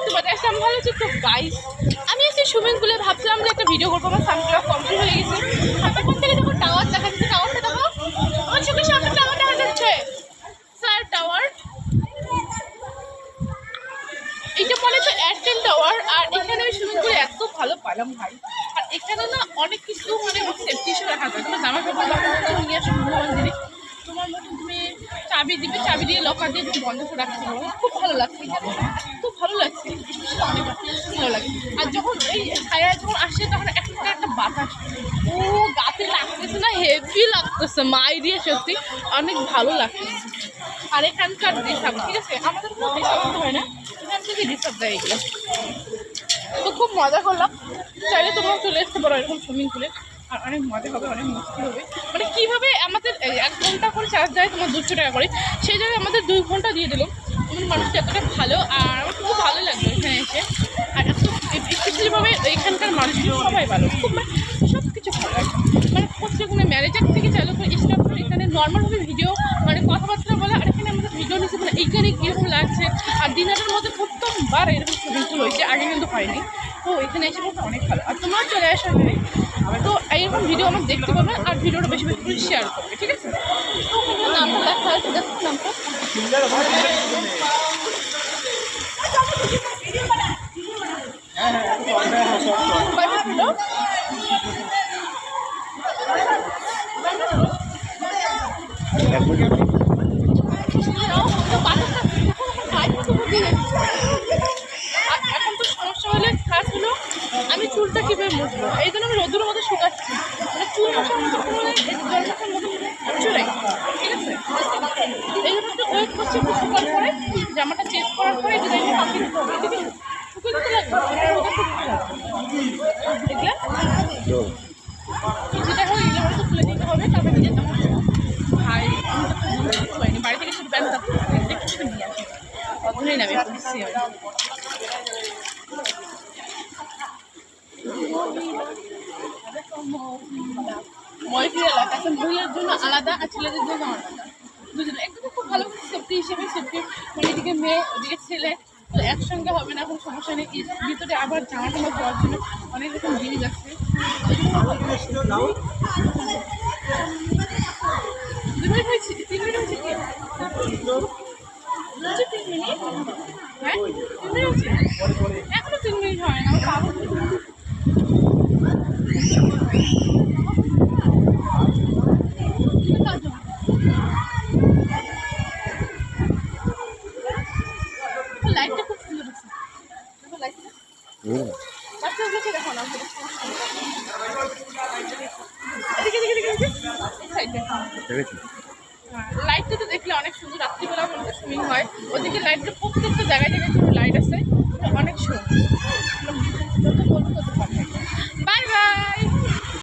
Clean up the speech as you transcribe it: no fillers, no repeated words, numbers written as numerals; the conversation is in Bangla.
দেখতে পাচ্ছি আসলে আমি ভালো হচ্ছে তো গাইস আমি এসে সুইমিং পুলে ভাবছিলাম যে একটা ভিডিও করবো আমার সানগ্লাস কমপ্লিট হয়ে গেছে আর তখন থেকে দেখো টাওয়ার দেখা যাচ্ছে টাওয়ারটা দেখো আমার চোখের সামনে টাওয়ার দেখা যাচ্ছে স্যার টাওয়ার এইটা বলে তো এয়ারটেল টাওয়ার আর এখানে আমি সুইমিং পুলে এত ভালো পালাম ভাই আর এখানে না অনেক কিছু মানে সেফটি হিসেবে রাখা যায় তোমার জামা কাপড় নিয়ে আসো মূল্যবান জিনিস তোমার মতন তুমি চাবি দিবে চাবি দিয়ে লকার দিয়ে তুমি বন্ধ করে রাখতে পারো খুব ভালো লাগছে খুব ভালো লাগছে অনেক ভালো লাগে আর যখন এই ছায়া যখন আসে তখন একটা একটা বাতাস ও গাতে লাগতেছে না হেভি লাগতেছে মাই দিয়ে সত্যি অনেক ভালো লাগতেছে আর এখানকার রিসার্ভ ঠিক আছে আমাদের কোনো রিসার্ভ হয় না এখান থেকে রিসার্ভ দেয় এগুলো তো খুব মজা করলাম চাইলে তোমরা চলে আসতে পারো এরকম সুইমিং পুলে আর অনেক মজা হবে অনেক মস্তি হবে মানে কীভাবে আমাদের 1 ঘন্টা করে চার্জ দেয় তোমার 200 টাকা করে সেই জায়গায় আমাদের 2 ঘন্টা দিয়ে দিল আমাদের মানুষটা এতটা ভালো আর আমার খুব ভালো লাগলো এখানে এসে আর এত স্পেশালিভাবে এখানকার মানুষগুলো সবাই ভালো খুব মানে সব কিছু ভালো লাগে মানে হচ্ছে কোনো ম্যানেজার থেকে চালু করে স্টাফ করে এখানে নর্মালভাবে ভিডিও মানে কথাবার্তা বলে আর এখানে আমাদের ভিডিও নিচ্ছে মানে এইখানে কীরকম লাগছে আর দিনারের মধ্যে প্রথমবার এরকম সুইমিং পুল হয়েছে আগে কিন্তু হয়নি তো এখানে এসে বলতে অনেক ভালো আর তোমার চলে আসা হয় তো এইরকম ভিডিও আমার দেখতে পাবে আর ভিডিওটা বেশি বেশি করে শেয়ার করবে ঠিক আছে তো নামটা দেখা আছে নামটা এখন তো সমস্যা হলে কাজ হলো আমি চুলটা কীভাবে মুছবো এই জন্য আমি রোদের মধ্যে শুকাচ্ছি মানে চুল মশার মতো জল মশার মতো চুলাই ঠিক আছে এই জন্য একটু ওয়েট করছি একটু শুকার পরে জামাটা চেঞ্জ করার পরে ডিজাইনটা কাটিয়ে দিতে হবে ঠিক আছে শুকিয়ে দিতে লাগবে দেখলে যেটা হয় এগুলো হয়তো তুলে দিতে হবে তারপরে নিজের জামা ভাই আমি বাড়ি থেকে শুধু প্যান্ট একটু নিয়ে আসি অতটাই নামে খুঁজছি ময়ূর এলাকা এখন বইয়ের জন্য আলাদা আর ছেলেদের জন্য আলাদা দুজনে একদম খুব ভালো সেফটি হিসেবে সেফটি মানে এদিকে মেয়ে ওদিকে ছেলে তো একসঙ্গে হবে না কোনো সমস্যা নেই ভিতরে আবার জামা টামা দেওয়ার জন্য অনেক রকম জিনিস আছে দুই মিনিট হয়েছে 3 মিনিট হয়েছে কি 3 মিনিট হ্যাঁ 3 মিনিট হচ্ছে এখনো 3 মিনিট হয় না আমার লাইটটা খুব সুন্দর আছে লাইটটা দেখো না লাইটটা তো দেখলে অনেক সুন্দর রাত্রিবেলা মনে সুইমিং হয় ওদিকে লাইটটা প্রত্যেকটা জায়গায় জায়গায় ছোটো লাইট আছে